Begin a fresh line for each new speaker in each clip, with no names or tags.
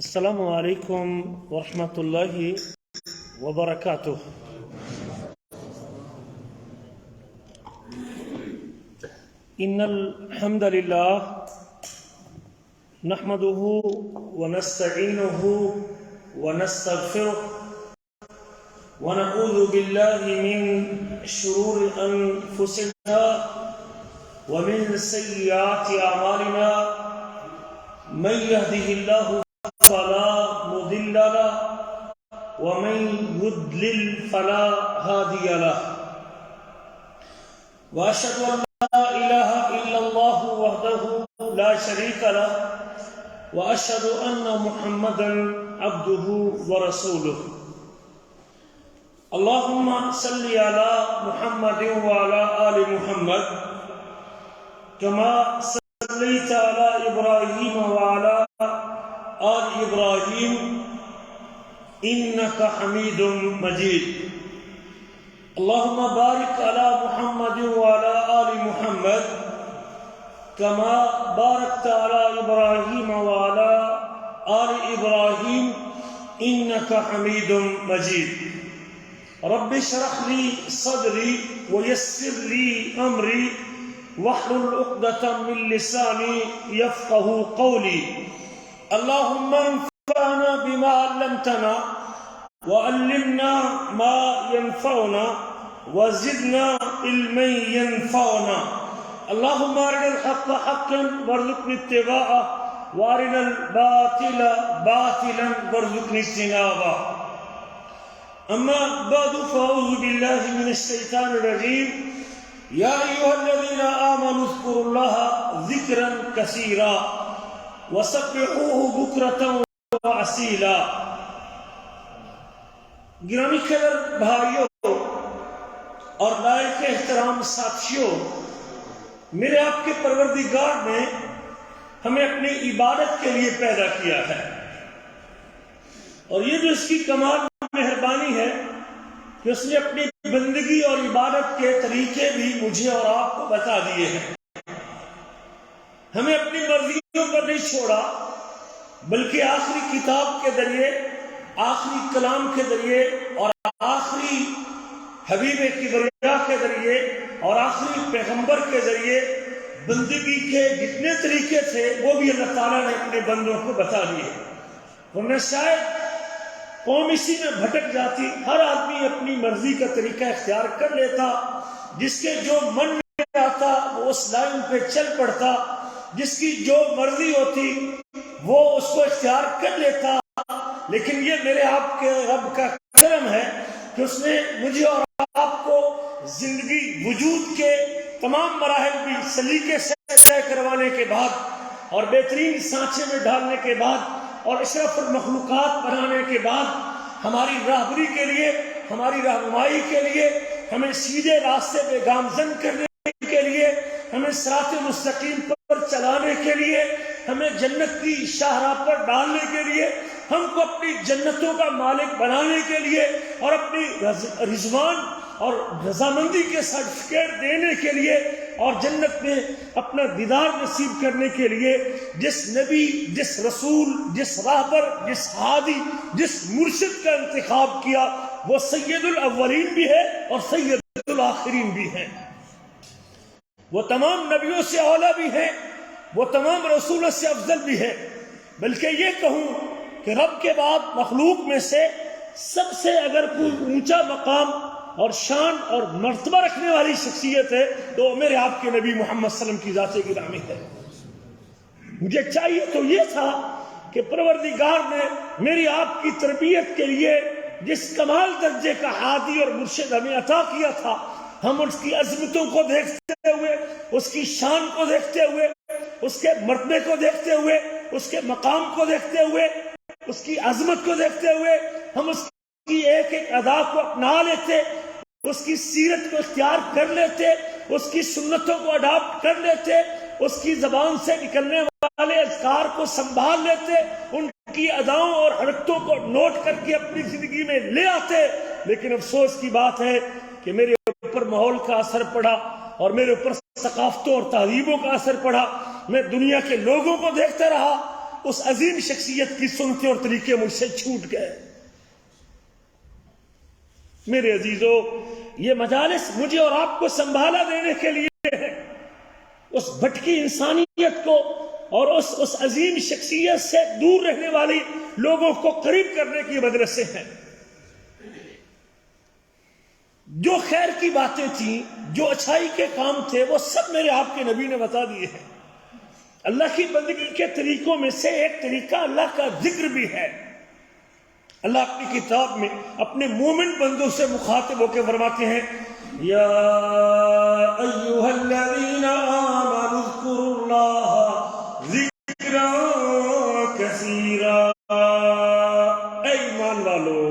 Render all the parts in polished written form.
السلام عليكم ورحمة الله وبركاته. إن الحمد لله نحمده ونستعينه ونستغفره ونعوذ بالله من شرور أنفسنا ومن سيئات أعمالنا. من يهده الله فلا مضل له ومن يضلل فلا هادي له. وأشهد أن لا إله إلا الله وحده لا شريك له وأشهد أن محمدا عبده ورسوله. اللهم صل على محمد وعلى آل محمد كما صليت على إبراهيم وعلى آل إبراهيم إنك حميد مجيد. اللهم بارك على محمد وعلى آل محمد كما باركت على إبراهيم وعلى آل إبراهيم إنك حميد مجيد. رب اشرح لي صدري ويسر لي أمري واحلل عقدة من لساني يفقه قولي. اللهم انفعنا بما علمتنا وعلمنا ما ينفعنا وزدنا علما ينفعنا. اللهم أرنا الحق حقا وارزقنا اتباعه وأرنا الباطل باطلا وارزقنا اجتنابه. أما بعد فأعوذ بالله من الشيطان الرجيم. يا أيها الذين آمنوا اذكروا الله ذكرا كثيرا وسبحوه بكرة وأصيلا. گرامی قدر بھائیوں اور لائق احترام ساتھیوں، میرے آپ کے پروردگار نے ہمیں اپنی عبادت کے لیے پیدا کیا ہے، اور یہ جو اس کی کمال مہربانی ہے کہ اس نے اپنی بندگی اور عبادت کے طریقے بھی مجھے اور آپ کو بتا دیے ہیں. ہمیں اپنی مرضیوں پر نہیں چھوڑا، بلکہ آخری کتاب کے ذریعے، آخری کلام کے ذریعے اور آخری حبیب کبریا کے ذریعے اور آخری پیغمبر کے ذریعے بندگی کے جتنے طریقے تھے وہ بھی اللہ تعالیٰ نے اپنے بندوں کو بتا دیے. ورنہ شاید قوم اسی میں بھٹک جاتی، ہر آدمی اپنی مرضی کا طریقہ اختیار کر لیتا، جس کے جو من میں آتا وہ اس لائن پہ چل پڑتا، جس کی جو مرضی ہوتی وہ اس کو اختیار کر لیتا. لیکن یہ میرے آپ کے رب کا کرم ہے کہ اس نے مجھے اور آپ کو زندگی وجود کے تمام مراحل بھی سلیقے سے طے کروانے کے بعد اور بہترین سانچے میں ڈالنے کے بعد اور اشرف المخلوقات بنانے کے بعد ہماری راہبری کے لیے، ہماری رہنمائی کے لیے، ہمیں سیدھے راستے پہ گامزن کرنے کے لیے، ہمیں صراط مستقیم پر چلانے کے لیے، ہمیں جنت کی شاہراہ پر ڈالنے کے لیے، ہم کو اپنی جنتوں کا مالک بنانے کے لیے اور اپنی رضوان اور رضامندی کے سرٹیفکیٹ دینے کے لیے اور جنت میں اپنا دیدار نصیب کرنے کے لیے جس نبی، جس رسول، جس راہبر، جس ہادی، جس مرشد کا انتخاب کیا وہ سید الاولین بھی ہے اور سید الآخرین بھی ہے. وہ تمام نبیوں سے اولیٰ بھی ہیں، وہ تمام رسولوں سے افضل بھی ہے. بلکہ یہ کہوں کہ رب کے بعد مخلوق میں سے سب سے اگر کوئی اونچا مقام اور شان اور مرتبہ رکھنے والی شخصیت ہے تو میرے آپ کے نبی محمد صلی اللہ علیہ وسلم کی ذات گرامی ہے. مجھے چاہیے تو یہ تھا کہ پروردگار نے میری آپ کی تربیت کے لیے جس کمال درجے کا ہادی اور مرشد ہمیں عطا کیا تھا، ہم اس کی عظمتوں کو دیکھتے ہوئے، اس کی شان کو دیکھتے ہوئے، اس کے مرتبے کو دیکھتے ہوئے، اس کے مقام کو دیکھتے ہوئے، اس کی عظمت کو دیکھتے ہوئے ہم اس کی ایک ایک ادا کو اپنا لیتے، اس کی سیرت کو اختیار کر لیتے، اس کی سنتوں کو اڈاپٹ کر لیتے، اس کی زبان سے نکلنے والے اذکار کو سنبھال لیتے، ان کی اداؤں اور حرکتوں کو نوٹ کر کے اپنی زندگی میں لے آتے. لیکن افسوس کی بات ہے کہ میرے اوپر ماحول کا اثر پڑا اور میرے اوپر ثقافتوں اور تہذیبوں کا اثر پڑا. میں دنیا کے لوگوں کو دیکھتا رہا اس عظیم شخصیت کی سنتے اور طریقے مجھ سے چھوٹ گئے۔ میرے عزیزو، یہ مجالس مجھے اور آپ کو سنبھالا دینے کے لیے ہے، اس بھٹکی انسانیت کو اور اس عظیم شخصیت سے دور رہنے والی لوگوں کو قریب کرنے کی مدرسے ہیں۔ جو خیر کی باتیں تھیں، جو اچھائی کے کام تھے، وہ سب میرے آپ کے نبی نے بتا دیے ہیں۔ اللہ کی بندگی کے طریقوں میں سے ایک طریقہ اللہ کا ذکر بھی ہے۔ اللہ اپنی کتاب میں اپنے مومن بندوں سے مخاطب ہو کے فرماتے ہیں، یا ایھا الذین آمنوا اذکروا اللہ ذکرا کثیرا۔ اے ایمان والو،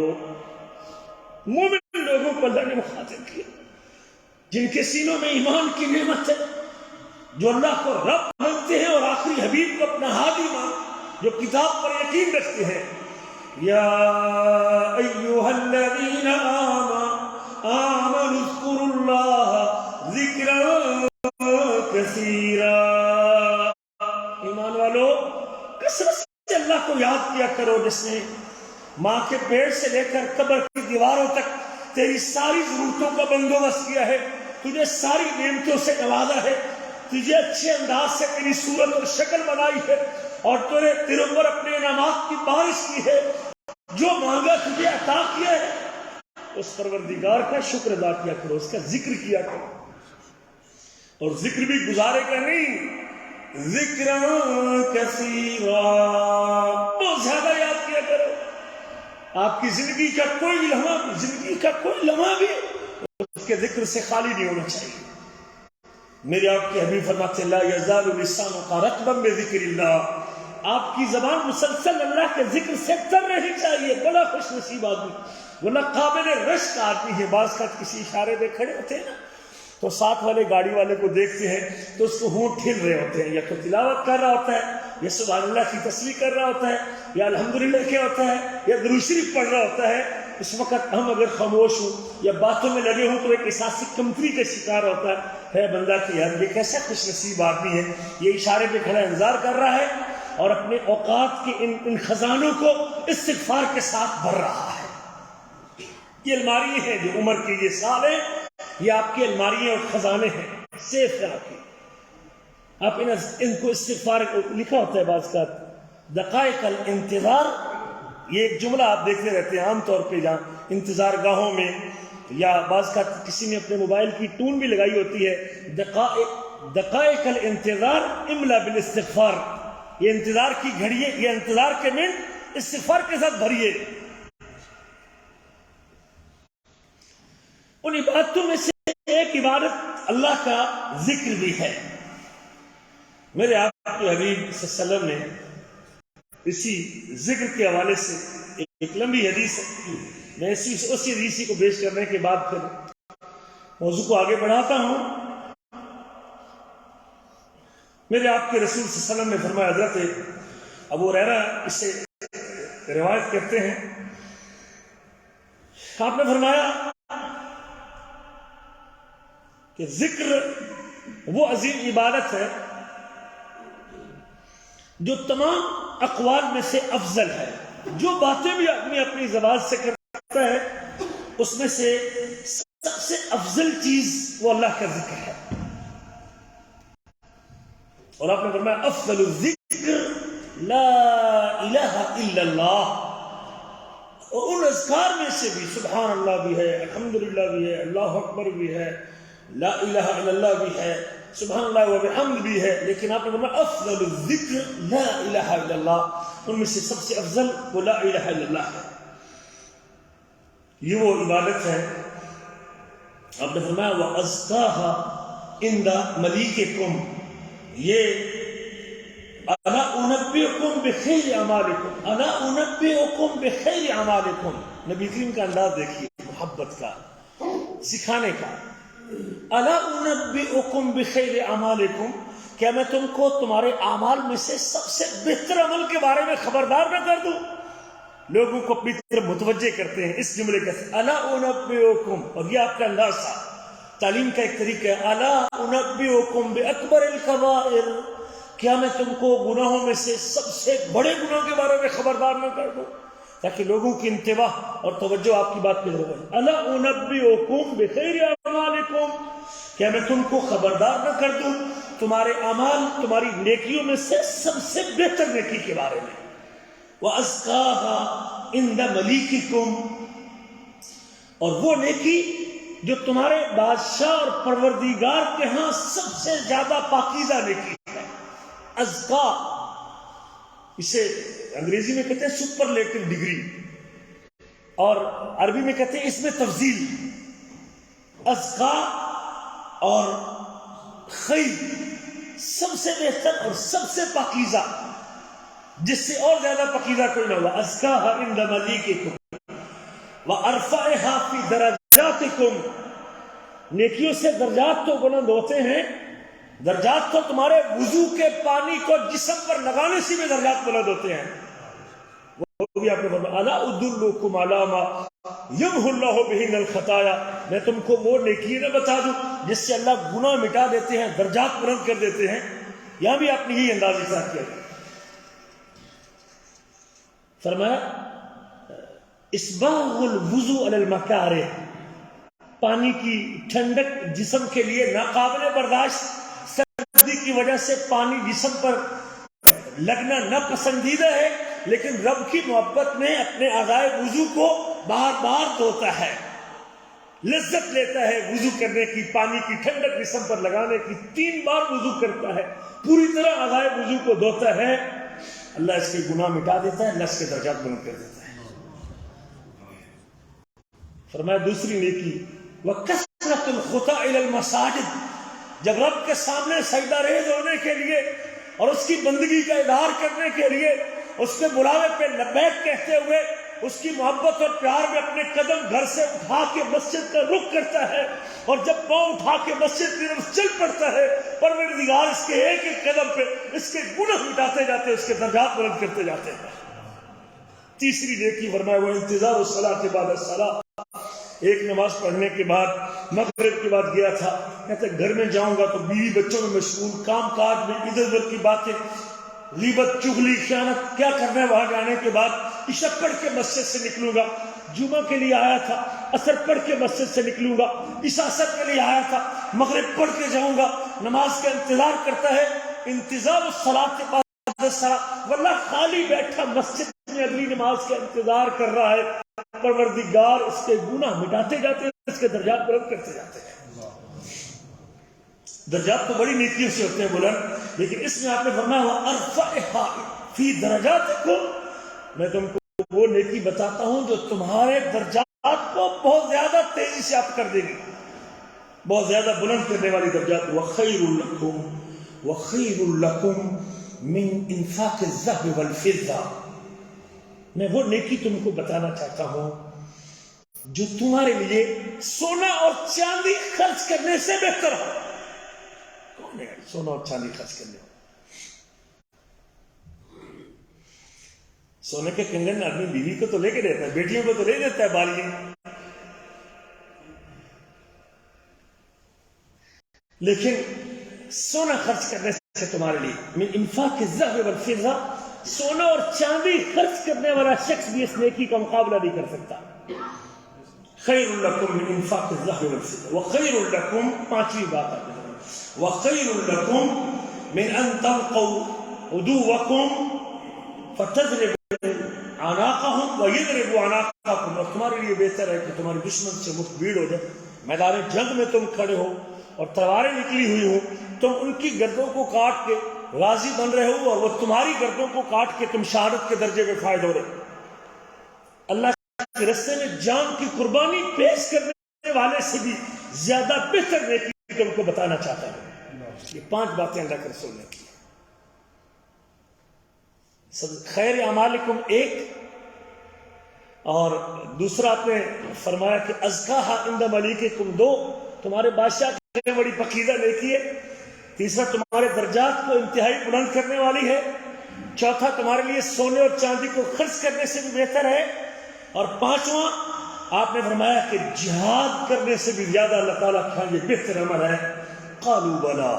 مومن لوگوں کو اللہ نے مخاطب کیا جن کے سینوں میں ایمان کی نعمت ہے، جو اللہ کو رب مانتے ہیں اور آخری حبیب کو اپنا ہادی مانتے، جو کتاب پر یقین رکھتے ہیں۔ یا ایھا الذین آمنوا اذکروا اللہ ذکرا کثیرا۔ ایمان والو، کثرت سے اللہ کو یاد کیا کرو، جس نے ماں کے پیٹ سے لے کر قبر کی دیواروں تک تیری ساری ضرورتوں کا بندوبست کیا ہے، تجھے ساری نعمتوں سے نوازا ہے، تجھے اچھے انداز سے تیری صورت اور شکل بنائی ہے، اور تیرے اوپر اپنے انعامات کی بارش کی ہے، جو مانگا تجھے عطا کیا ہے۔ اس پروردگار کا شکر ادا کیا کرو، اس کا ذکر کیا کرو، اور ذکر بھی گزارے کا نہیں، ذکر کثیرا، بہت زیادہ یاد کیا کرو۔ آپ کی زندگی کا کوئی لمحہ بھی اس کے ذکر سے خالی نہیں ہونا چاہیے۔ میرے آپ کے حبیب فرماتے ہیں، لا یزال لسانک رطبا بذکر اللہ، آپ کی زبان مسلسل اللہ کے ذکر سے تر رہنی چاہیے۔ بڑا خوش نصیب آدمی، ورنہ قابل رشک آدمی ہے۔ بعض کا کسی اشارے پہ کھڑے ہوتے ہیں نا، تو ساتھ والے گاڑی والے کو دیکھتے ہیں تو اس کو ہونٹ ہل رہے ہوتے ہیں، یا تو تلاوت کر رہا ہوتا ہے، یا سبحان اللہ کی تسبیح کر رہا ہوتا ہے، یا الحمدللہ کیا ہوتا ہے، یا درود شریف پڑھ رہا ہوتا ہے۔ اس وقت ہم اگر خاموش ہوں یا باتوں میں لگے ہوں تو ایک احساسی کمتری کا شکار ہوتا ہے بندہ کہ یار یہ کیسا خوش نصیب آدمی ہے، یہ اشارے پہ کھڑا انتظار کر رہا ہے اور اپنے اوقات کے ان خزانوں کو استغفار کے ساتھ بھر رہا ہے۔ یہ الماری ہے جو عمر کے یہ سال ہے، یہ آپ کی الماریاں اور خزانے ہیں، سیف ہے آپ کی۔ آپ ان کو استغفار لکھا ہوتا ہے بعض کا دقائق الانتظار، یہ ایک جملہ آپ دیکھتے رہتے ہیں عام طور پہ، جہاں انتظار گاہوں میں یا بعض کا کسی نے اپنے موبائل کی ٹون بھی لگائی ہوتی ہے، دقائق الانتظار املا بالاستغفار، یہ انتظار کی گھڑی، یہ انتظار کے منٹ استغفار کے ساتھ بھریے۔ ان عبادتوں میں سے ایک عبادت اللہ کا ذکر بھی ہے۔ میرے آپ کے حبیب صلی اللہ علیہ وسلم نے اسی ذکر کے حوالے سے ایک لمبی حدیث ہے، میں اسی حدیث کو پیش کرنے کے بعد پھر موضوع کو آگے بڑھاتا ہوں۔ میرے آپ کے رسول صلی اللہ علیہ وسلم نے فرمایا، حضرت ابو ہریرہ اس سے روایت کرتے ہیں، آپ نے فرمایا کہ ذکر وہ عظیم عبادت ہے جو تمام اقوال میں سے افضل ہے۔ جو باتیں بھی آدمی اپنی زبان سے کرتا ہے، اس میں سے سب سے افضل چیز وہ اللہ کا ذکر ہے۔ اور آپ نے فرمایا، افضل الذکر لا الہ الا اللہ۔ اور ان اذکار میں سے بھی سبحان اللہ بھی ہے، الحمدللہ بھی ہے، اللہ اکبر بھی ہے، لا الہ الا اللہ بھی ہے، سبحان اللہ و بحمد بھی ہے، لیکن آپ نے فرمایا افضل الذکر لا الہ الا اللہ، ان میں سے سب سے افضل وہ لا الہ الا اللہ ہے۔ یہ وہ عبادت ہے، آپ نے فرمایا وَأَزْكَاهَا عِنْدَ مَلِيكِكُمْ، یہ اَلَا أُنَبِّئُكُمْ بِخَيْرِ أَعْمَالِكُمْ، اَلَا أُنَبِّئُكُمْ بِخَيْرِ أَعْمَالِكُمْ۔ نبی کریم کا انداز دیکھیے، محبت کا، سکھانے کا۔ اَلَا أُنَبِّئُكُمْ بِخَيْرِ أَعْمَالِكُمْ، کیا میں تم کو تمہارے اعمال میں سے سب سے بہتر عمل کے بارے میں خبردار نہ کر دوں؟ لوگوں کو اپنی طرف متوجہ کرتے ہیں اس جملے کا، اَلَا أُنَبِّئُكُمْ، اور یہ آپ کا انداز تھا، تعلیم کا ایک طریقہ ہے، اَلَا أُنَبِّئُكُمْ بِأَكْبَرِ الْكَبَائِرِ، کیا میں تم کو گناہوں میں سے سب سے بڑے گناہ کے بارے میں خبردار نہ کر دوں، تاکہ لوگوں کی انتباہ اور توجہ آپ کی بات کی طرف ہو۔ الا انبئکم بخیر اعمالکم، کیا میں تم کو خبردار نہ کر دوں تمہارے اعمال، تمہاری نیکیوں میں سے سب سے بہتر نیکی کے بارے میں، وَأَزْكَاهَا عِنْدَ مَلِيكِكُمْ، اور وہ نیکی جو تمہارے بادشاہ اور پروردگار کے ہاں سب سے زیادہ پاکیزہ نیکی ہے۔ ازکا، اسے انگریزی میں کہتے ہیں سپرلیٹو ڈگری، اور عربی میں کہتے ہیں اس میں تفضیل۔ ازکا اور خیر، سب سے بہتر اور سب سے پاکیزہ، جس سے اور زیادہ پاکیزہ کوئی نہ ہوگا۔ ازکاہا عند ملیککم وارفعها فی درجاتکم، نیکیوں سے درجات تو بلند ہوتے ہیں، درجات تو تمہارے وضو کے پانی کو جسم پر لگانے سے بھی درجات بلند ہوتے ہیں۔ وہ بھی آپ نے فرمایا الا ادلکم علی ما یمحو اللہ بہ الخطایا، میں تم کو وہ نیکی نہ بتا دوں جس سے اللہ گناہ مٹا دیتے ہیں، درجات بلند کر دیتے ہیں۔ یہاں بھی آپ نے یہی انداز اختیار کیا، فرمایا اسباغ الوضوء علی المکارہ، پانی کی ٹھنڈک جسم کے لیے ناقابل برداشت، سردی کی وجہ سے پانی جسم پر لگنا ناپسندیدہ ہے، لیکن رب کی محبت میں اپنے اعضائے وضو کو بار بار دھوتا ہے، لذت لیتا ہے وضو کرنے کی، پانی کی ٹھنڈک جسم پر لگانے کی، 3 بار وضو کرتا ہے، پوری طرح اعضائے وضو کو دھوتا ہے، اللہ اس کے گناہ مٹا دیتا ہے، اللہ اس کے درجات بلند کر دیتا ہے۔ فرمایا دوسری نیکی وَكَثْرَةُ الْخُطَىٰ إِلَى الْمَسَاجِدِ، جب رب کے سامنے سجدہ ریز ہونے کے لیے اور اس کی بندگی کا اظہار کرنے کے لیے اس کے بلاوے پہ لبیک کہتے ہوئے اس کی محبت اور پیار میں اپنے قدم گھر سے اٹھا کے مسجد کا رخ کرتا ہے، اور جب پاؤں اٹھا کے مسجد کی طرف چل پڑتا ہے، پروردگار اس کے ایک ایک قدم پہ اس کے گناہ مٹاتے جاتے ہیں، اس کے درجات بلند کرتے جاتے ہیں۔ تیسری نیکی فرمایا وہ انتظار الصلاۃ بعد الصلاۃ، ایک نماز پڑھنے کے بعد مغرب کے بعد گیا تھا، کہتے گھر میں جاؤں گا تو بیوی بچوں میں مشغول، کام کاج میں ادھر ادھر کی باتیں، غیبت چغلی خیانت کیا کرنا ہے وہاں جانے کے بعد، عشاء پڑھ کے مسجد سے نکلوں گا، جمعہ کے لیے آیا تھا عصر پڑھ کے مسجد سے نکلوں گا، عشاء عصر کے لیے آیا تھا مغرب پڑھ کے جاؤں گا، نماز کا انتظار کرتا ہے، انتظار الصلاۃ کے بعد واللہ خالی بیٹھا مسجد میں اگلی نماز کا انتظار کر رہا ہے، پروردگار اس کے گناہ مٹاتے جاتے ہیں، اس کے درجات بلند کرتے جاتے ہیں۔ درجات تو بڑی نیکیوں سے ہوتے ہیں بلند، لیکن اس میں آپ نے فرمایا وَأَرْفَعْهَا فِي دَرَجَاتِكُمْ، میں تم کو وہ نیکی بتاتا ہوں جو تمہارے درجات کو بہت زیادہ تیزی سے آپ کر دے گی، بہت زیادہ بلند کرنے والی درجات۔ وَخَيْرٌ لَكُمْ وَخَيْرٌ لَكُمْ مِنْ إِنفَاقِ الذَّهَبِ وَالْفِضَّةِ، میں وہ نیکی تم کو بتانا چاہتا ہوں جو تمہارے لیے سونا اور چاندی خرچ کرنے سے بہتر ہو۔ کون ہے سونا اور چاندی خرچ کرنے ہو؟ سونے کے کنگن آدمی بیوی کو تو لے کے دیتا ہے، بیٹیوں کو تو لے دیتا ہے بالیاں، لیکن سونا خرچ کرنے سے تمہارے لیے من انفاق الذهب والفضة، سونا اور چاندی خرچ کرنے والا شخص بھی اس نیکی کا مقابلہ نہیں کر سکتا۔ خیر لکم من انفاق الذهب والفضة وخیر لکم، پانچویں بات آتی ہے، وخیر لکم من ان تلقوا عدوکم فتضربوا اعناقهم ويضربوا اعناقکم، اور تمہارے لیے بہتر ہے کہ تمہارے دشمن سے مٹھ بھیڑ ہو جائے، میدان جنگ میں تم کھڑے ہو اور تلواریں نکلی ہوئی ہوں، تم ان کی گردوں کو کاٹ کے غازی بن رہے ہو اور وہ تمہاری گردوں کو کاٹ کے تم شہادت کے درجے میں فائد ہو رہے، اللہ کے راستے میں جان کی قربانی پیش کرنے والے سے بھی زیادہ بہتر نیکی تم کو بتانا چاہتا ہوں۔ یہ 5 باتیں اللہ کے رسول نے کی۔ خیر اعمالکم ایک، اور دوسرا آپ نے فرمایا کہ ازکاہا عند ملیککم 2، تمہارے بادشاہ کی بڑی پاکیزہ نیکی ہے، تیسرا تمہارے درجات کو انتہائی بلند کرنے والی ہے، چوتھا تمہارے لیے سونے اور چاندی کو خرچ کرنے سے بھی بہتر ہے، اور پانچواں آپ نے فرمایا کہ جہاد کرنے سے بھی زیادہ اللہ تعالیٰ کا یہ بہتر عمل ہے۔ قالوا بلا،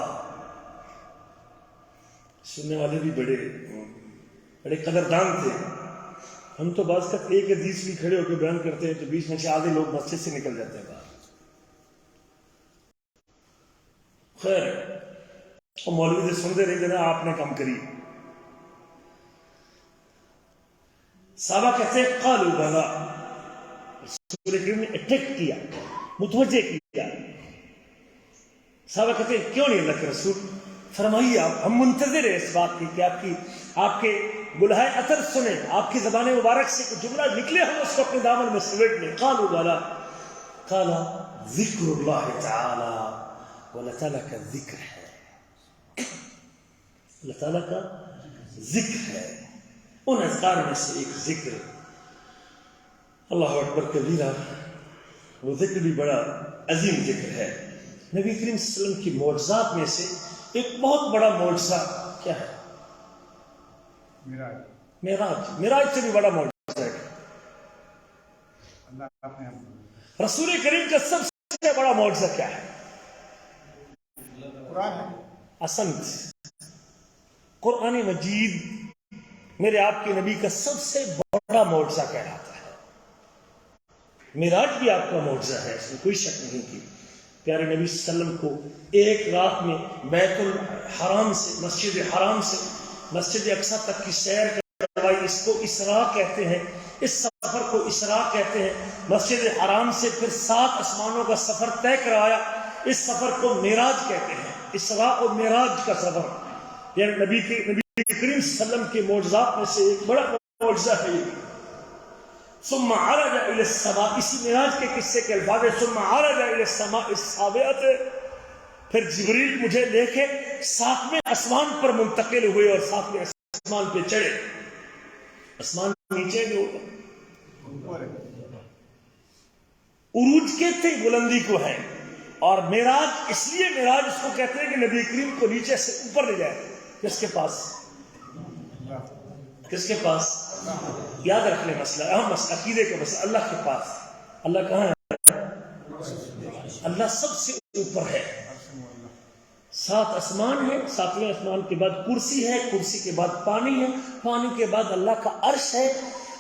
سننے والے بھی بڑے قدردان تھے. ہم تو بعض کا ایک حدیث بھی کھڑے ہو کے بیان کرتے ہیں تو بیچ میں سے آدھے لوگ مسجد سے نکل جاتے ہیں باہر. خیر اور مولوی سے سنتے رہے نا آپ نے کم کری. صحابہ کہتے ہیں قالوا بلا. رسول کریم نے اٹیک کیا, متوجہ کیا. صحابہ کہتے ہیں کیوں نہیں اللہ کے رسول, فرمائیے آپ, ہم منتظر ہیں اس بات کی کہ آپ کے گلہائے اثر سنیں, آپ کی زبان مبارک سے کوئی جملہ نکلے, ہم اس کو اپنے دامن میں سمیٹ لیں. قالوا بلا. قال ذکر اللہ تعالی, اللہ تعالیٰ کا ذکر ہے, اللہ تعالیٰ کا ذکر ہے. ان اذکار میں سے ایک ذکر اللہ اکبر کبیرہ, وہ ذکر بھی بڑا عظیم ذکر ہے. نبی کریم صلی اللہ علیہ وسلم کی معجزات میں سے ایک بہت بڑا معجزہ کیا ہے؟ معراج سے بھی بڑا معجزہ ہے. رسول کریم کا سب سے بڑا معجزہ کیا ہے؟ احسنت, قرآن مجید میرے آپ کے نبی کا سب سے بڑا معجزہ کہلاتا ہے. معراج بھی آپ کا معجزہ ہے, اس میں کوئی شک نہیں کی. پیارے نبی صلی اللہ علیہ وسلم کو ایک رات میں بیت الحرام سے مسجد حرام سے مسجد اقصی تک کی سیر کروائی. اس کو اسراء کہتے ہیں, اس سفر کو اسراء کہتے ہیں. مسجد حرام سے پھر 7 آسمانوں کا سفر طے کروایا, اس سفر کو معراج کہتے ہیں. اسراء و معراج کا سفر, یعنی نبی کریم صلی اللہ علیہ وسلم کے معجزات میں سے ایک بڑا معجزہ ہے یہ. ثم عرج الى السماء, اسی معراج کے قصے کے الفاظ ہیں. ثم عرج الى السماء السابعة, پھر جبریل مجھے لے کے 7ویں آسمان پر منتقل ہوئے اور 7ویں آسمان پہ چڑھے. آسمان نیچے جو عروج کہتے ہیں بلندی کو ہے, اور معراج اس لیے معراج اس کو کہتے ہیں کہ نبی کریم کو نیچے سے اوپر لے جائے. کس کے پاس؟ کس کے پاس؟ یاد رکھ لیں مسئلہ, اہم مسئلہ, عقیدے کا مسئلہ. اللہ کے پاس. اللہ کہاں ہے؟ اللہ سب سے اوپر ہے. 7 آسمان ہے, 7ویں آسمان کے بعد کرسی ہے, کرسی کے بعد پانی ہے, پانی کے بعد اللہ کا عرش ہے,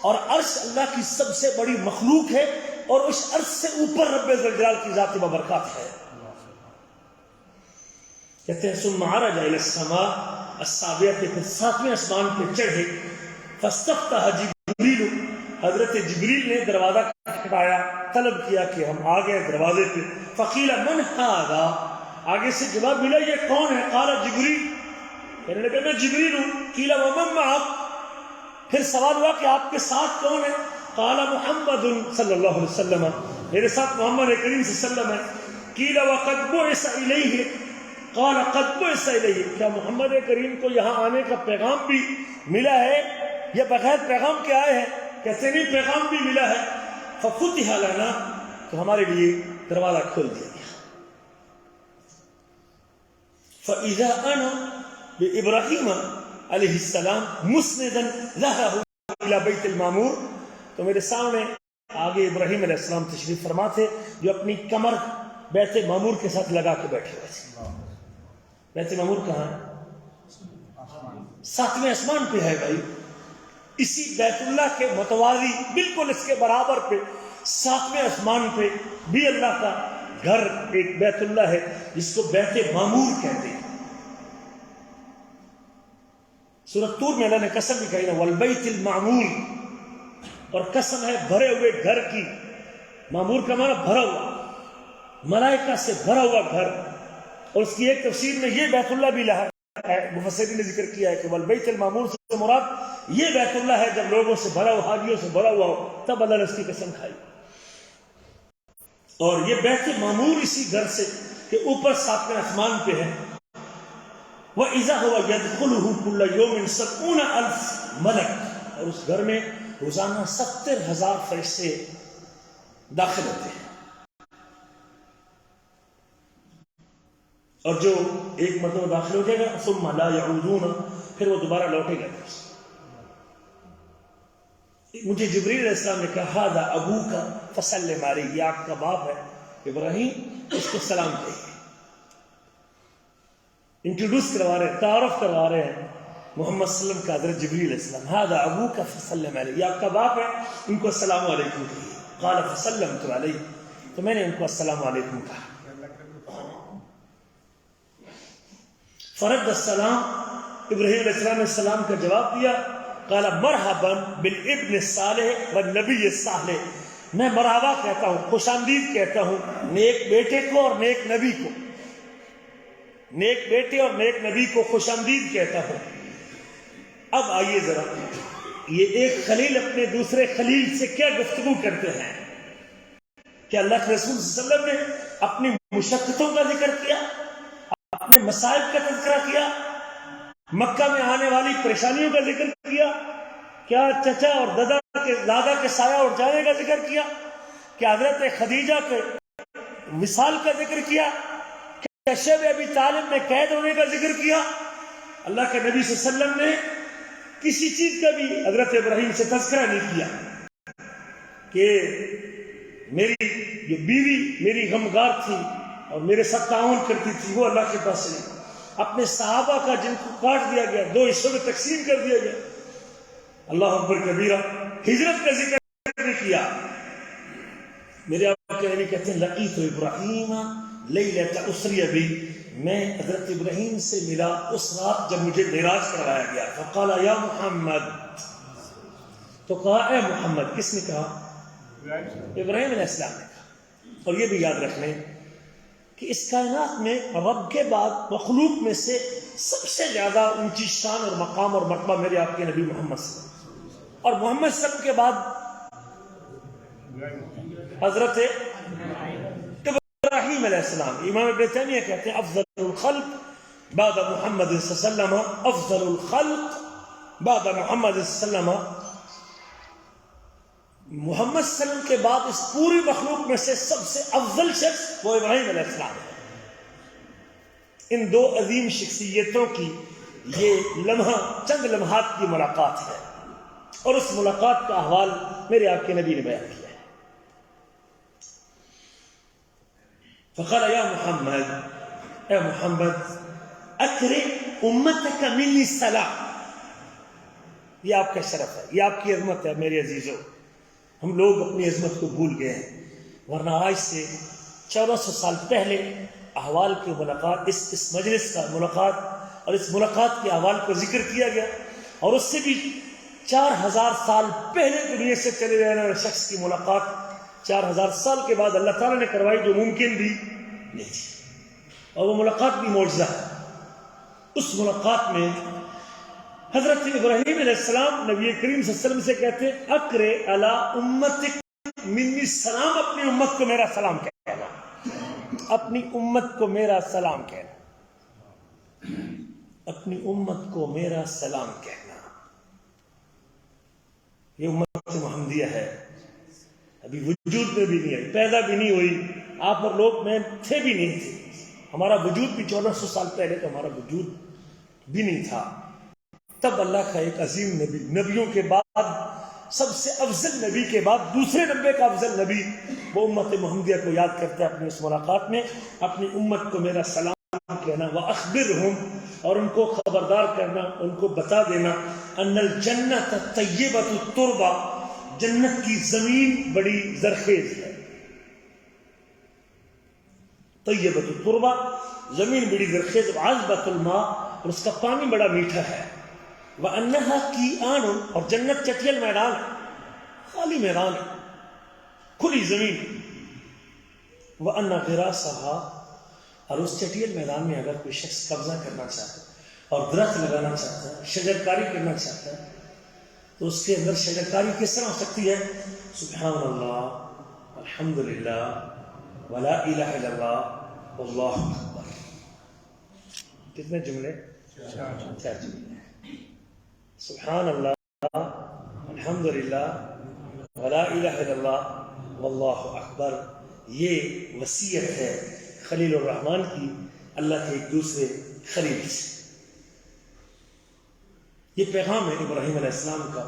اور عرش اللہ کی سب سے بڑی مخلوق ہے, اور اس عرش سے اوپر رب ذوالجلال کی ذات ببرکات ہے. کہتے ہیں ثم عرج الى السماء السابعة, پھر 7ویں آسمان پہ چڑھے. فاستفتح جبریل, حضرت جبریل نے دروازہ کھٹکھٹایا, طلب کیا کہ ہم آ گئے دروازے پہ. فقیل من هذا, آگے سے جواب ملا یہ کون ہے؟ قال جبریل, کہنے لگا میں جبریل ہوں. قیل ومن معک, پھر سوال ہوا کہ آپ کے ساتھ کون ہے؟ قال محمد صلی اللہ علیہ وسلم, میرے ساتھ محمد کریم صلی اللہ علیہ وسلم ہے. قیل وقد بعث الیہ, قال قد بعث الیہ, کیا محمد کریم کو یہاں آنے کا پیغام بھی ملا ہے یا بغیر پیغام کے آئے ہیں؟ کہتے نہیں, پیغام بھی ملا ہے. ففتح لنا, تو ہمارے لیے دروازہ کھول دیا گیا. فَإِذَا أَنَا بِإِبْرَاهِيمَ علیہ السلام مُسْنِدًا ظَهْرَهُ إِلَى بَيْتِ الْمَعْمُورِ, تو میرے سامنے آگے ابراہیم علیہ السلام تشریف فرما تھے, جو اپنی کمر بیت معمور کے ساتھ لگا کے بیٹھے ہوئے تھے. بیت معمور کہاں ہے؟ 7ویں آسمان پہ ہے بھائی. اسی بیت اللہ کے متوازی بالکل اس کے برابر پہ 7ویں آسمان پہ بھی اللہ کا گھر ایک بیت اللہ ہے, جس کو بیت معمور کہتے ہیں. سورۃ طور میں اللہ نے قسم بھی کہی نا, والبیت المعمور, اور قسم ہے بھرے ہوئے گھر کی. معمور کا معنی بھرا ہوا, ملائکہ سے بھرا ہوا گھر. اور اس کی ایک تفسیر میں یہ بیت اللہ بھی ہے, مفسرین نے ذکر کیا ہے کہ والبیت المعمور سے مراد یہ بیت اللہ ہے جب لوگوں سے بھرا ہوا, حاجیوں سے بھرا ہوا ہو, تب اللہ نے اس کی قسم کھائی. اور یہ بیت معمور اسی گھر سے کہ اوپر 7ویں آسمان پہ ہے. وَإِذَا هُوَ يَدْخُلُهُ كُلَّ يَوْمٍ 70,000 ملک, اور اس گھر میں روزانہ 70,000 فرشتے داخل ہوتے ہیں. اور جو ایک مرتبہ داخل ہو جائے گا ثم لا يعودون, پھر وہ دوبارہ لوٹے گا. مجھے جبریل علیہ السلام نے کہا ھذا ابوک فسلم علیہ, یہ آپ کا باپ ہے ابراہیم, اس کو سلام کہیے. انٹروڈیوس کروا رہے ہیں, تعارف کروا رہے ہیں محمد صلی اللہ علیہ وسلم کا حضرت جبریل علیہ السلام، هذا ابوك فسلم علیہ، یہ آپ کا باپ ہے، ان کو السلام علیکم کہیے. قال فسلمت علیہ، تو میں نے ان کو السلام علیکم کہا. فرد السلام، ابراہیم علیہ السلام نے السلام کا جواب دیا. قال مرحبا بالابن الصالح والنبی الصالح، میں مرحبا کہتا ہوں، خوش آمدید کہتا ہوں نیک بیٹے کو اور نیک نبی کو، نیک بیٹے اور نیک نبی کو خوش آمدید کہتا ہوں. اب آئیے ذرا، یہ ایک خلیل اپنے دوسرے خلیل سے کیا گفتگو کرتے ہیں کہ اللہ کے رسول صلی اللہ علیہ وسلم نے اپنی مشقتوں کا ذکر کیا، اپنے مصائب کا تذکرہ کیا، مکہ میں آنے والی پریشانیوں کا ذکر کیا، کیا چچا اور دادا کے سایہ اٹھ جانے کا ذکر کیا، کیا حضرت خدیجہ کے وصال کا ذکر کیا، کیا شیب ابی طالب میں قید ہونے کا ذکر کیا. اللہ کے نبی صلی اللہ علیہ وسلم نے کسی چیز کا بھی حضرت ابراہیم سے تذکرہ نہیں کیا کہ میری جو بیوی میری غمگار تھی اور میرے ساتھ تعاون کرتی تھی وہ اللہ کے پاس نہیں. اپنے صحابہ کا جن کو کاٹ دیا گیا، 2 حصوں میں تقسیم کر دیا گیا، اللہ اکبر کبیرہ، ہجرت کا ذکر نہیں کیا. میرے آپ کے نبی کہتے ہیں لقیت ابراہیم لیلۃ اسری بی، میں حضرت ابراہیم سے ملا اس رات جب مجھے معراج کروایا گیا. فقال یا محمد، تو کہا اے محمد. کس نے کہا؟ ابراہیم علیہ السلام نے کہا. اور یہ بھی یاد رکھ لیں کہ اس کائنات میں رب کے بعد مخلوق میں سے سب سے زیادہ اونچی شان اور مقام اور مرتبہ میرے آپ کے نبی محمد صلی اللہ علیہ وسلم، اور محمد صلی اللہ علیہ وسلم کے بعد حضرت ابراہیم علیہ السلام. امام ابن تیمیہ کہتے ہیں افضل الخلق بعد محمد صلی اللہ علیہ وسلم، افضل الخلق بعد محمد صلی اللہ علیہ وسلم، محمد صلی اللہ علیہ وسلم کے بعد اس پوری مخلوق میں سے سب سے افضل شخص وہ ابراہیم علیہ السلام ہے. ان 2 عظیم شخصیتوں کی یہ لمحہ چند لمحات کی ملاقات ہے، اور اس ملاقات کا احوال میرے آپ کے نبی نے بیان کیا ہے. فقال یا محمد، اے محمد اکرم امتک منی السلام، یہ آپ کا شرف ہے، یہ آپ کی عظمت ہے میرے عزیزوں. ہم لوگ اپنی عظمت کو بھول گئے ہیں، ورنہ آج سے 1400 سال پہلے احوال کی ملاقات، اس مجلس کا ملاقات اور اس ملاقات کے احوال کو ذکر کیا گیا، اور اس سے بھی 4000 سال پہلے دنیا سے چلے جانے والے شخص کی ملاقات 4000 سال کے بعد اللہ تعالیٰ نے کروائی، جو ممکن بھی نہیں تھی، اور وہ ملاقات بھی معجزہ ہے. اس ملاقات میں حضرت ابراہیم علیہ السلام نبی کریم صلی اللہ علیہ وسلم سے کہتے ہیں اقر علی امتک منی السلام، اپنی امت کو میرا سلام کہنا، اپنی امت کو میرا سلام کہنا، اپنی امت کو میرا سلام کہنا. یہ امت محمدیہ ہے، ابھی وجود میں بھی نہیں آئی، پیدا بھی نہیں ہوئی، آپ اور لوگ میں تھے بھی نہیں تھے، ہمارا وجود بھی 1400 سال پہلے تو ہمارا وجود بھی نہیں تھا. تب اللہ کا ایک عظیم نبی، نبیوں کے بعد سب سے افضل نبی کے بعد دوسرے نمبر کا افضل نبی، وہ امت محمدیہ کو یاد کرتا ہے اپنی اس ملاقات میں، اپنی امت کو میرا سلام کہنا. وَأَخْبِرْهُمْ، اور ان کو خبردار کرنا، ان کو بتا دینا، ان الجنت طیبۃ التربہ، جنت کی زمین بڑی زرخیز ہے. طیبۃ التربہ، زمین بڑی زرخیز، عذبۃ الماء، اور اس کا پانی بڑا میٹھا ہے. وَأَنَّهَا قِيعَانٌ، اور جنت چٹیل میدان ہے، خالی میدان ہے، کھلی زمین. وَأَنَّ غِرَاسَهَا، اور اس چٹیل میدان میں اگر کوئی شخص قبضہ کرنا چاہتا ہے اور درخت لگانا چاہتا ہے، شجرکاری کرنا چاہتا ہے، تو اس کے اندر شجرکاری کس طرح ہو سکتی ہے؟ سبحان اللہ، الحمدللہ، ولا الہ الا اللہ، واللہ اکبر. کتنے جملے؟ 4 جملے. سبحان اللہ، الحمدللہ، ولا الہ الا اللہ، واللہ اکبر. یہ وصیت ہے خلیل الرحمن کی اللہ کے ایک دوسرے خلیل سے. یہ پیغام ہے ابراہیم علیہ السلام کا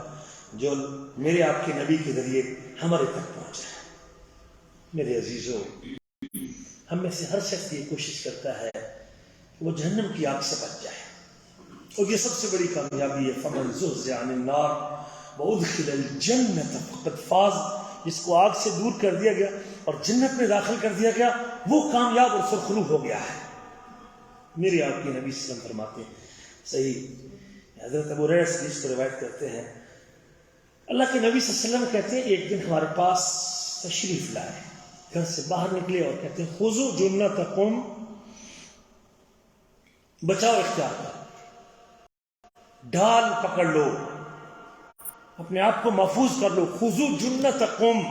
جو میرے آپ کے نبی کے ذریعے ہمارے تک پہنچا ہے. میرے عزیزوں، ہم میں سے ہر شخص یہ کوشش کرتا ہے کہ وہ جہنم کی آگ سے بچ جائے، اور یہ سب سے بڑی کامیابی ہے، فمن زحزح عن النار وادخل الجنۃ فقد فاز، جس کو آگ سے دور کر دیا گیا اور جنت میں داخل کر دیا گیا وہ کامیاب اور سرخرو ہو گیا ہے۔ میرے آپ کے نبی صلی اللہ علیہ وسلم فرماتے ہیں، صحیح حضرت ابو ہریرہ سے اس کو روایت کرتے ہیں، اللہ کے نبی صلی اللہ علیہ وسلم کہتے ہیں ایک دن ہمارے پاس تشریف لائے، گھر سے باہر نکلے اور کہتے ہیں خذوا جنتکم، بچاؤ اختیار کرو، ڈھال پکڑ لو، اپنے آپ کو محفوظ کر لو، خذوا جنتکم،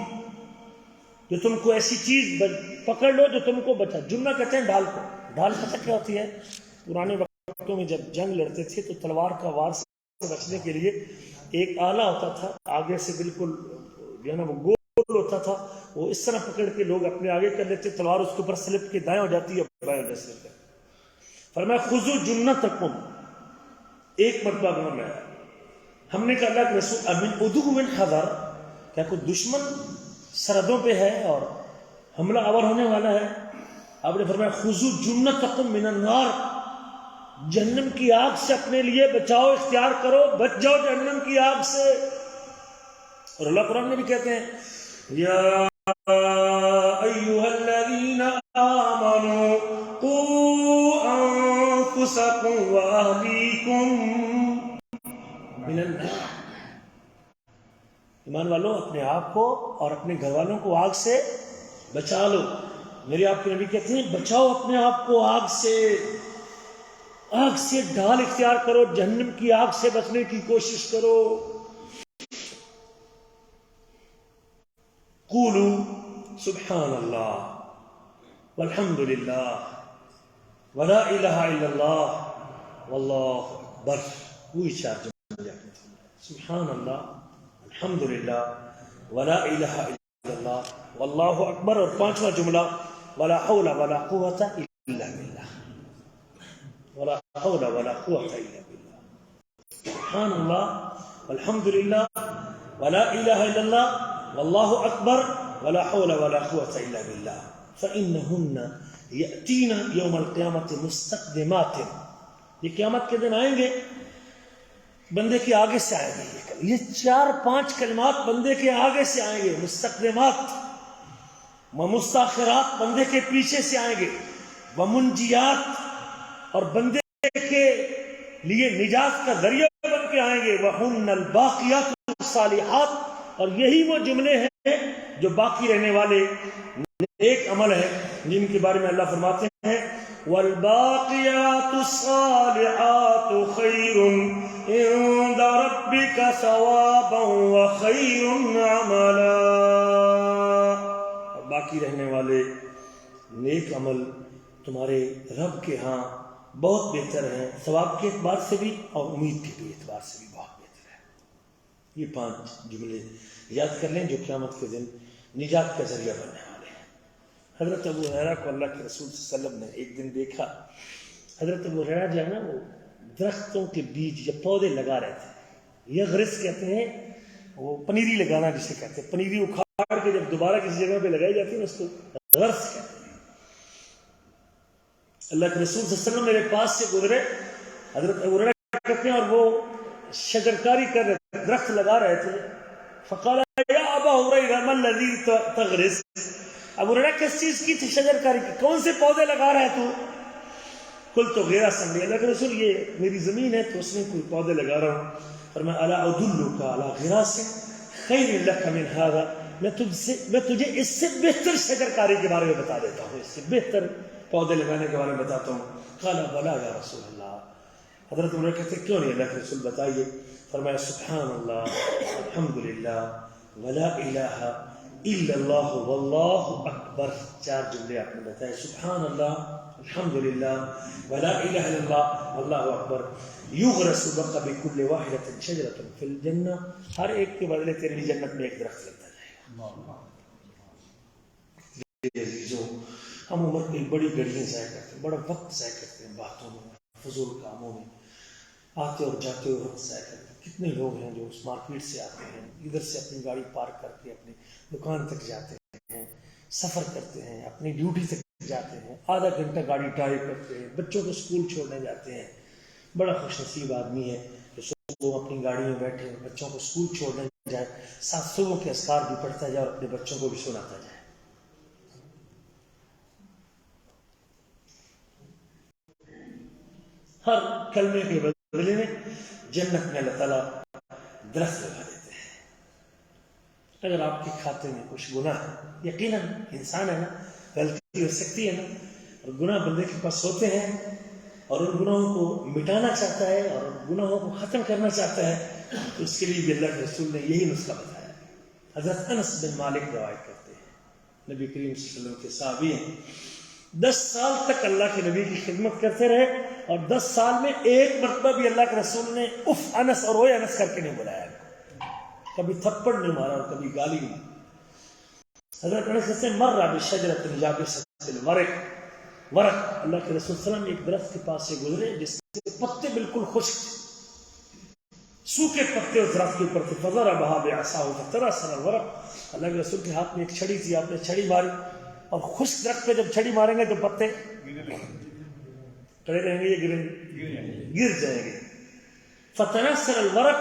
جو تم کو ایسی چیز پکڑ لو جو تم کو بچا۔ جنہ کہتے ہیں ڈھال کو، ڈھال پتہ کیا ہوتی ہے؟ پرانے وقتوں میں جب جنگ لڑتے تھے تو تلوار کا وار سے بچنے کے لیے ایک آلہ ہوتا تھا، آگے سے بالکل جو ہے نا وہ گول ہوتا تھا، وہ اس طرح پکڑ کے لوگ اپنے آگے کر لیتے، تلوار اس کے اوپر سلپ کے دائیں ہو جاتی ہے، بائیں ہو جاتی ہے۔ فرمایا خذوا جنتکم، ایک مرتبہ میں ہم نے کہا اللہ کے رسول امن عدو من حذر، کیا کوئی دشمن سرحدوں پہ ہے اور حملہ آور ہونے والا ہے؟ آپ نے فرمایا خذوا جنتکم من النار، جہنم کی آگ سے اپنے لیے بچاؤ اختیار کرو، بچ جاؤ جہنم کی آگ سے۔ اور اللہ قرآن میں بھی کہتے ہیں یا ایھا الذین آمنوا قوا انفسکم واہلیکم من النار، ایمان والوں اپنے آپ کو اور اپنے گھر والوں کو آگ سے بچا لو۔ میرے آپ کے نبی کہتے ہیں بچاؤ اپنے آپ کو آگ سے، آگ سے ڈھال اختیار کرو، جہنم کی آگ سے بچنے کی کوشش کرو۔ قولوا سبحان اللہ والحمد للہ ولا الہ الا اللہ واللہ اکبر، وہی چار جملے سبحان اللہ الحمد للہ ولا الہ الا اللہ واللہ اکبر، اور پانچواں جملہ ولا حول ولا قوة الا باللہ، ولا حول ولا قوة الا باللہ، سبحان اللہ والحمد للہ ولا الہ الا اللہ واللہ اکبر ولا حول ولا قوة الا باللہ، فإنہن یأتین یوم القیامت مستقدمات، یہ قیامت کے دن آئیں گے بندے کے آگے سے آئیں گے، یہ چار پانچ کلمات بندے کے آگے سے آئیں گے، مستقدمات ومستاخرات بندے کے پیچھے سے آئیں گے، ومنجیات اور بندے کے لیے نجات کا ذریعہ بن کے آئیں گے، وہن الباقیات الصالحات، اور یہی وہ جملے ہیں جو باقی رہنے والے نیک عمل ہیں جن کے بارے میں اللہ فرماتے ہیں والباقیات الصالحات خیر عند ربک ثوابا وخیر عملا، اور باقی رہنے والے نیک عمل تمہارے رب کے ہاں بہت بہتر ہیں، ثواب کے اعتبار سے بھی اور امید کے بھی اعتبار سے بھی بہت بہتر ہے۔ یہ پانچ جملے یاد کر لیں جو قیامت کے دن نجات کا ذریعہ بننے والے ہیں۔ حضرت ابو ہریرہ کو اللہ کے رسول صلی اللہ علیہ وسلم نے ایک دن دیکھا، حضرت ابو ہریرہ جو ہے نا وہ درختوں کے بیج یا پودے لگا رہے تھے، یغرس کہتے ہیں، وہ پنیری لگانا جسے کہتے ہیں، پنیری اکھاڑ کے جب دوبارہ کسی جگہ پہ لگائی جاتی ہے اس کو غرس کہتے ہیں۔ اللہ کے رسول صلی اللہ علیہ وسلم میرے پاس سے گزرے، حضرت ابو ہریرہ کہتے ہیں، اور وہ شجرکاری کر رہے تھے، درخت لگا رہے تھے، فقال یا ابا ہریرہ ما الذی تغرس، ابو ہریرہ کس چیز کی تھی شجرکاری کی، کون سے پودے لگا رہے تو؟ قلت غراس لی، اللہ کے رسول یہ میری زمین ہے تو اس میں کوئی پودے لگا رہا ہوں، فرمایا الا ادلک علی غراس خیر لک من ھذا، میں تجھے اس سے بہتر شجرکاری کے بارے میں بتا دیتا ہوں، اس سے بہتر پودے لگانے کے بارے میں بتاتا ہوں۔ قال بلا یا رسول اللہ، حضرت عمر کہتے کیوں نہیں اللہ کے رسول بتائیے، فرمایا سبحان اللہ الحمدللہ ولا الہ الا اللہ واللہ اکبر، چار جملے آپ نے بتائے، سبحان اللہ الحمدللہ ولا الہ الا اللہ واللہ اکبر، یغرس لک بکل واحدۃ شجرۃ فی الجنہ، ہر ایک کے بدلے تیرے لیے جنت میں ایک درخت لگتا جائے گا۔ عزیزوں، ہم عمر کی بڑی گھڑیاں ضائع کرتے ہیں، بڑا وقت ضائع کرتے ہیں باتوں میں، فضول کاموں میں، آتے اور جاتے ہوئے وقت ضائع کرتے ہیں۔ کتنے لوگ ہیں جو اس مارکیٹ سے آتے ہیں، ادھر سے اپنی گاڑی پارک کر کے اپنی دکان تک جاتے ہیں، سفر کرتے ہیں، اپنی ڈیوٹی تک جاتے ہیں، آدھا گھنٹہ گاڑی ڈرائیو کرتے ہیں، بچوں کو اسکول چھوڑنے جاتے ہیں، بڑا خوش نصیب آدمی ہے کہ صبح اپنی گاڑی میں بیٹھے بچوں کو اسکول چھوڑنے جائے، ساتھ صبح کے اذکار بھی پڑھتا جائے اور اپنے بچوں کو بھی سناتا جائے۔ ہر کلمے کے بدلے میں جنت میں اللہ تعالیٰ درخت لگا دیتے ہیں۔ اگر آپ کے کھاتے میں کچھ گناہ ہے، یقیناً انسان ہے نا، غلطی ہو سکتی ہے نا، اور گناہ بندے کے پاس ہوتے ہیں اور ان گناہوں کو مٹانا چاہتا ہے اور ان گناہوں کو ختم کرنا چاہتا ہے، تو اس کے لیے بھی اللہ کے رسول نے یہی نسخہ بتایا۔ حضرت انس بن مالک روایت کرتے ہیں، نبی کریم صلی اللہ علیہ وسلم کے صحابی ہیں، 10 سال تک اللہ کے نبی کی خدمت کرتے رہے اور 10 سال میں ایک مرتبہ بھی اللہ کے رسول نے اف انس اور اوے انس کر کے نہیں بلایا، کبھی تھپڑ نہیں مارا اور کبھی گالی نہیں۔ حضرت انس سے مر رہا بشجرۃ یابسۃ الورق، اللہ کے رسول صلی اللہ علیہ وسلم ایک درخت کے پاس سے گزرے جس کے پتے بالکل خشک، سوکھے پتے اس درخت کے اوپر تھے، فضربها بعصاه فترسل الورق، اللہ کے رسول کے ہاتھ میں ایک چھڑی تھی، آپ نے چھڑی ماری اور خشک درخت پہ جب چھڑی ماریں گے تو پتے کھڑے رہیں گے یا گریں گے؟ گر جائیں گے۔ فتنسل الورق،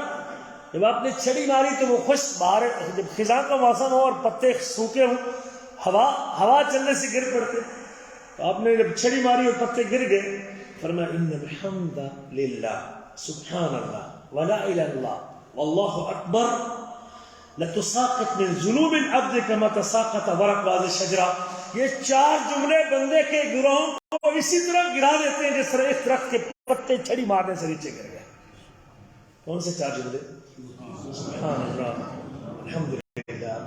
جب آپ نے چھڑی ماری تو وہ خشک باہر، جب خزاں کا موسم ہو اور پتے سوکھے ہوں، ہوا چلنے سے گر پڑتے، تو آپ نے جب چھڑی ماری اور پتے گر گئے، فرمایا ان الحمد للہ سبحان اللہ ولا الہ الا اللہ واللہ اکبر لتساقط من ذنوب العبد كما تساقط ورق هذه الشجرہ، یہ 4 جملے بندے کے گناہوں کو اسی طرح گرا دیتے ہیں جس طرح ایک درخت کے پتے چھڑی مارنے سے نیچے گر گئے۔ کون سے 4 جملے؟ سبحان اللہ الحمد للہ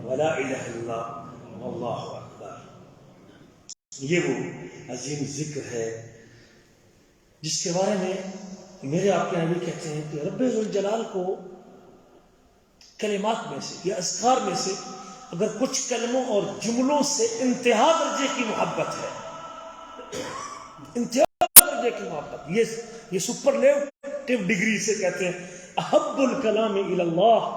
ولا الہ الا اللہ واللہ اکبر۔ یہ وہ عظیم ذکر ہے جس کے بارے میں میرے آپ کے نبی کہتے ہیں کہ رب ذوالجلال کو کلمات میں سے یا اذکار میں سے اگر کچھ کلموں اور جملوں سے انتہا درجے کی محبت ہے، انتہا درجے کی محبت، یہ سپرلیٹو ڈگری سے کہتے ہیں احب الکلام الی اللہ،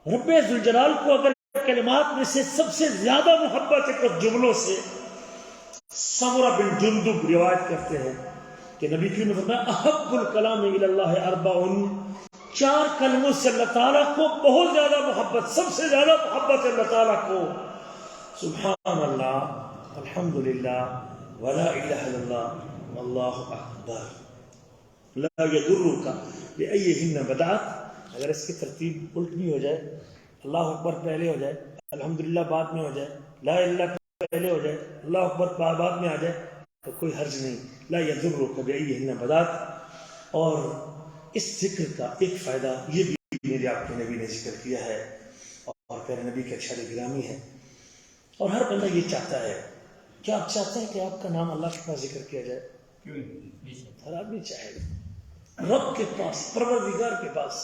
رب ذوالجلال کو اگر کلمات میں سے سب سے زیادہ محبت ہے کچھ جملوں سے، سمرہ بن جندب روایت کرتے ہیں کہ نبی کریم نے فرمایا احب الکلام الی اللہ 4، 4 کلموں سے اللہ تعالیٰ کو بہت زیادہ محبت، سب سے زیادہ محبت ہے اللہ تعالیٰ کو، سبحان اللہ الحمدللہ ولا الہ الا اللہ واللہ اکبر لا یضرک بأیہن بدعت۔ اگر اس کی ترتیب الٹ بھی ہو جائے، اللہ اکبر پہلے ہو جائے، الحمدللہ بعد میں ہو جائے، لا الہ پہلے ہو جائے، اللہ اکبر بعد میں آ جائے تو کوئی حرج نہیں، لا یضرک بأیہن بدعت۔ اور اس ذکر کا ایک فائدہ یہ بھی میرے آپ کے نبی نے ذکر کیا ہے اور پیارے نبی کے ارشاد گرامی ہے، اور ہر بندہ یہ چاہتا ہے، کیا آپ چاہتے ہیں کہ آپ کا نام اللہ کے پاس ذکر کیا جائے؟ ہر آدمی چاہے گا رب کے پاس، پروردگار کے پاس،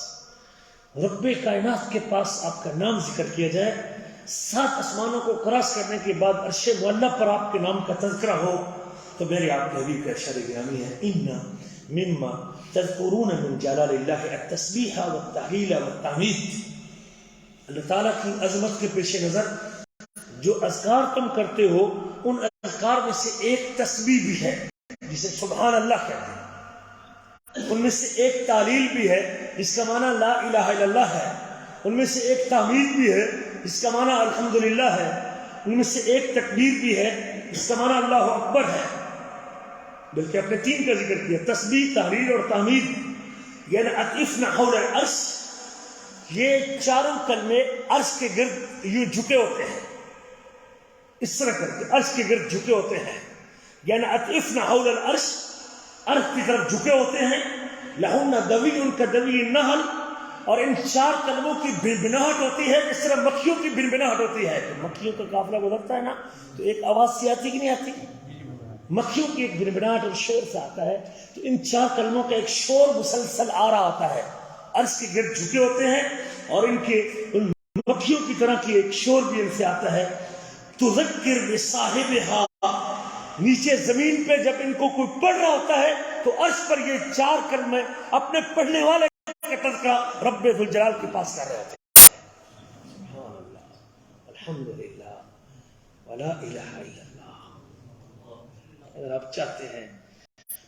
رب کائنات کے پاس آپ کا نام ذکر کیا جائے، 7 آسمانوں کو کراس کرنے کے بعد عرش معلیٰ پر آپ کے نام کا تذکرہ ہو، تو میرے آپ کے حبیب کا ارشاد گرامی ہے ان مما تذکرون من جلال اللہ التسبیح والتحلیل والتحمید، اللہ تعالیٰ کی عظمت کے پیش نظر جو اذکار تم کرتے ہو ان اذکار میں سے ایک تسبیح بھی ہے جسے سبحان اللہ کہتے ہیں، ان میں سے ایک تعلیل بھی ہے جس کا معنی لا الہ الا اللہ ہے، ان میں سے ایک تحمید بھی ہے جس کا معنی الحمدللہ ہے، ان میں سے ایک تکبیر بھی ہے جس کا معنی اللہ اکبر ہے، بلکہ اپنے 3 کا ذکر کیا، تسبیح، تحلیل اور تحمید، یعنی عطفنا حول العرش، یہ 4 کلمے عرش کے گرد یوں جھکے ہوتے ہیں، اس طرح کر کے عرش کے گرد جھکے ہوتے ہیں، یعنی عطفنا حول العرش، عرش کی طرف جھکے ہوتے ہیں، لہن دوی ان کا دوی النحل، اور ان 4 کلموں کی بنبناہٹ ہوتی ہے جس طرح مکھیوں کی بنبناہٹ ہوتی ہے، مکھیوں کا قافلہ گزرتا ہے نا تو ایک آواز سی آتی کہ نہیں آتی، مکھیوں کی ایک بنبناہٹ اور شور سے آتا ہے، تو ان 4 کلموں کا ایک شور مسلسل آ رہا ہوتا ہے، عرش کے گرد جھکے ہوتے ہیں اور ان مکھیوں کی طرح کی ایک شور بھی ان سے آتا ہے، تذکر بصاحبہا، نیچے زمین پہ جب ان کو کوئی پڑھ رہا ہوتا ہے تو عرش پر یہ 4 کلمے اپنے پڑھنے والے کا تذکرہ رب ذوالجلال کے پاس کر رہے ہوتے ہیں، سبحان اللہ الحمدللہ ولا الہ الا اللہ۔ اگر آپ چاہتے ہیں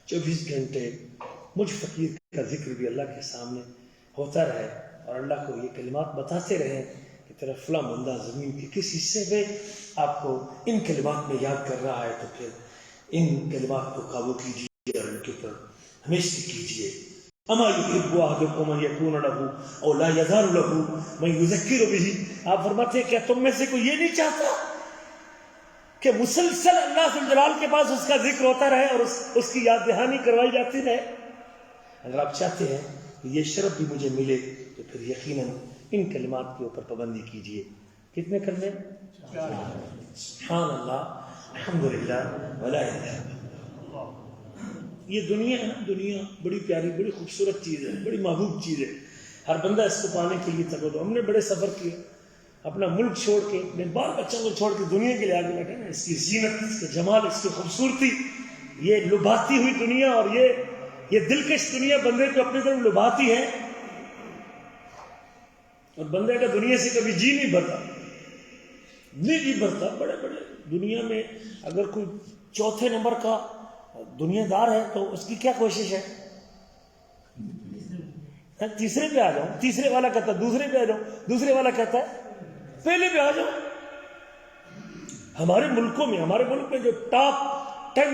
24 گھنٹے مجھ فقیر کا ذکر بھی اللہ کے سامنے ہوتا رہے اور اللہ کو یہ کلمات بتاتے رہیں کہ تیرا فلاں بندہ زمین کے کس حصے میں آپ کو ان کلمات میں یاد کر رہا ہے، تو پھر ان کلمات کو قابو کیجیے اور ان کے اوپر ہمیشہ کیجیے. اما یحب احدکم ان یکون له او لا یزال له من یذکر به. آپ فرماتے ہیں کیا تم میں سے کوئی یہ نہیں چاہتا کہ مسلسل اللہ ذو الجلال کے پاس اس کا ذکر ہوتا رہے اور اس کی یاد دہانی کروائی جاتی رہے؟ اگر آپ چاہتے ہیں کہ یہ شرف بھی مجھے ملے تو پھر یقیناً ان کلمات کے اوپر پابندی کیجیے. کتنے کرنے؟ سبحان اللہ، الحمدللہ، ولا الہ الا اللہ. یہ دنیا ہے نا، دنیا بڑی پیاری، بڑی خوبصورت چیز ہے، بڑی محبوب چیز ہے. ہر بندہ اس کو پانے کے لیے تگو دو. ہم نے بڑے سفر کیے، اپنا ملک چھوڑ کے، اپنے بال بچوں کو چھوڑ کے دنیا کے لیے آگے بیٹھے نا. اس کی زینت، اس کا جمال، اس کی خوبصورتی، یہ لبھاتی ہوئی دنیا اور یہ دلکش دنیا بندے کو اپنی طرف لبھاتی ہے اور بندے کا دنیا سے کبھی جی نہیں بھرتا. بڑے بڑے دنیا میں اگر کوئی چوتھے نمبر کا دنیا دار ہے تو اس کی کیا کوشش ہے؟ تیسرے پہ آ جاؤں. تیسرے والا کہتا ہے دوسرے پہ آ جاؤں، دوسرے والا کہتا ہے پہلے پہ آ جاؤں. ہمارے ملک میں جو ٹاپ 10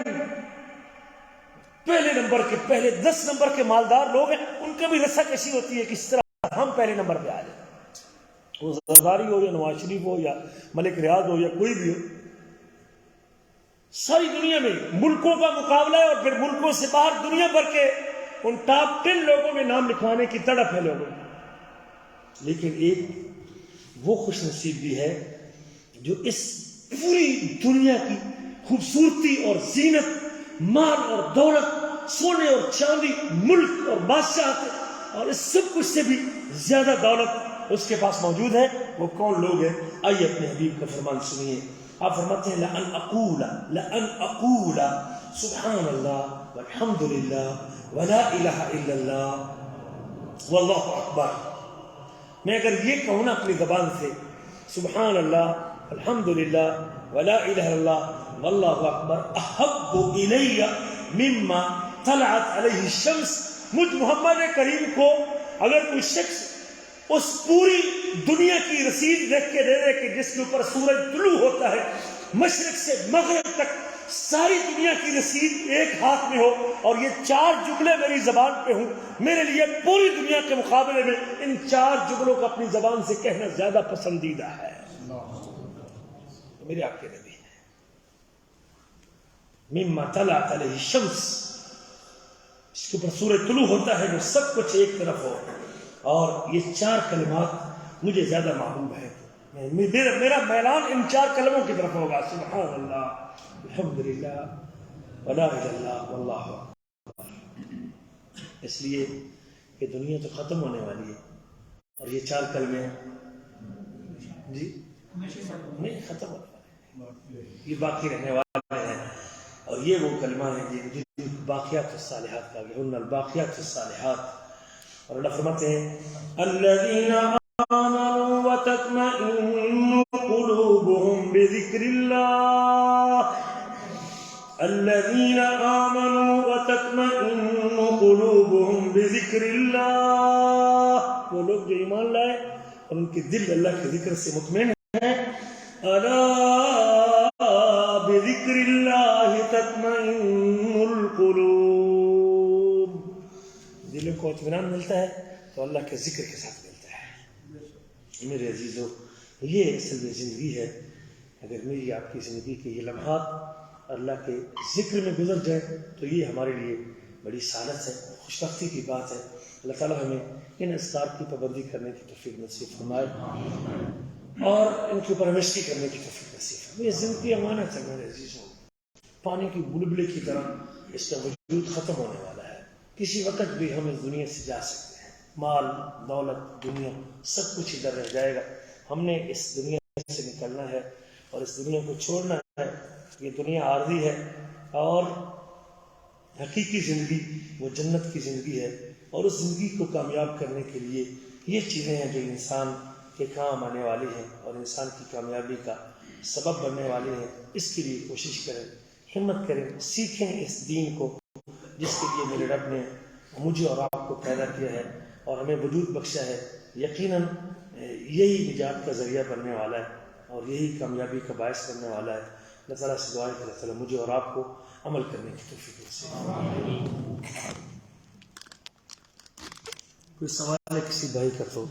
پہلے نمبر کے، پہلے 10 نمبر کے مالدار لوگ ہیں، ان کا بھی رسا کشی ہوتی ہے کس طرح ہم پہلے نمبر پہ آ جائیں. وہ زرداری ہو یا نواز شریف ہو یا ملک ریاض ہو یا کوئی بھی ہو، ساری دنیا میں ملکوں کا مقابلہ ہے اور پھر ملکوں سے باہر دنیا بھر کے ان ٹاپ 10 لوگوں میں نام لکھوانے کی تڑپ ہے لوگوں میں. لیکن ایک وہ خوش نصیب بھی ہے جو اس پوری دنیا کی خوبصورتی اور زینت، مال اور دولت، سونے اور چاندی، ملک اور بادشاہت اور اس سب کچھ سے بھی زیادہ دولت اس کے پاس موجود ہے. وہ کون لوگ ہیں؟ آئیے اپنے حبیب کا فرمان سنیے. آپ فرماتے ہیں لأن أقول سبحان اللہ والحمد للہ ولا الہ الا اللہ واللہ اکبر. میں اگر یہ کہوں نا اپنی زبان سے سبحان اللہ الحمد للہ ولا الہ الا اللہ واللہ اکبر، احب الی مما طلعت علیہ الشمس. مجھ محمد کریم کو اگر کوئی شخص اس پوری دنیا کی رسید دیکھ کے دے دے کہ جس کے اوپر سورج طلوع ہوتا ہے مشرق سے مغرب تک، ساری دنیا کی رسید ایک ہاتھ میں ہو اور یہ 4 جملے میری زبان پہ ہوں، میرے لیے پوری دنیا کے مقابلے میں ان 4 جملوں کو اپنی زبان سے کہنا زیادہ پسندیدہ ہے. میرے آپ کے نبی ہے مما طلعت علیہ الشمس، اس کے اوپر سورج طلوع ہوتا ہے جو سب کچھ ایک طرف ہو، اور یہ 4 کلمات مجھے زیادہ محبوب ہے. میرا میلان ان 4 کلموں کی طرف ہوگا، سبحان اللہ الحمدللہ ولا الہ الا اللہ واللہ اکبر. اس لیے کہ دنیا تو ختم ہونے والی ہے اور یہ 4 کلمے جی نہیں ختم ہونے والے، یہ باقی رہنے والے ہیں. اور یہ وہ کلمہ ہیں جن باقیات الصالحات کا گیا، ان الباقیات الصالحات. اور اللہ فرماتے ہیں الذین آمنوا وتطمئن قلوبهم بذکر اللہ، الذین آمنوا وتطمئن قلوبهم بذکر اللہ. وہ لوگ جو ایمان لائے اور ان کے دل اللہ کے ذکر سے مطمئن ہیں. الا بذکر اللہ تطمئن القلوب. دلوں کو اطمینان ملتا ہے تو اللہ کے ذکر کے ساتھ ملتا ہے. میرے عزیزو، یہ اصل میں زندگی ہے. اگر میری آپ کی زندگی کے یہ لمحات اللہ کے ذکر میں گزر جائیں تو یہ ہمارے لیے بڑی سعادت ہے، خوشبختی کی بات ہے. اللہ تعالیٰ ہمیں ان اذکار کی پابندی کرنے کی توفیق نصیب فرمائے اور ان کے اوپر ہمیشگی کرنے کی توفیق نصیب فرمائے. یہ زندگی امانت ہے میرے عزیزو، پانی کی بلبلے کی طرح اس کا وجود ختم ہونے والا ہے. کسی وقت بھی ہم اس دنیا سے جا سکتے ہیں. مال، دولت، دنیا سب کچھ ادھر رہ جائے گا. ہم نے اس دنیا سے نکلنا ہے اور اس دنیا کو چھوڑنا ہے. یہ دنیا عارضی ہے اور حقیقی زندگی وہ جنت کی زندگی ہے. اور اس زندگی کو کامیاب کرنے کے لیے یہ چیزیں ہیں جو انسان کے کام آنے والی ہیں اور انسان کی کامیابی کا سبب بننے والی ہیں. اس کے لیے کوشش کریں، ہمت کریں، سیکھیں اس دین کو جس کے لیے میرے رب نے مجھے اور آپ کو پیدا کیا ہے اور ہمیں وجود بخشا ہے، یقیناً یہی نجات کا ذریعہ بننے والا ہے اور یہی کامیابی کا باعث بننے والا ہے۔ اللہ تعالیٰ سے دعا ہے کہ اللہ تعالیٰ مجھے اور آپ کو عمل کرنے کی توفیق دے۔ کوئی سوال ہے کسی بھائی کا تو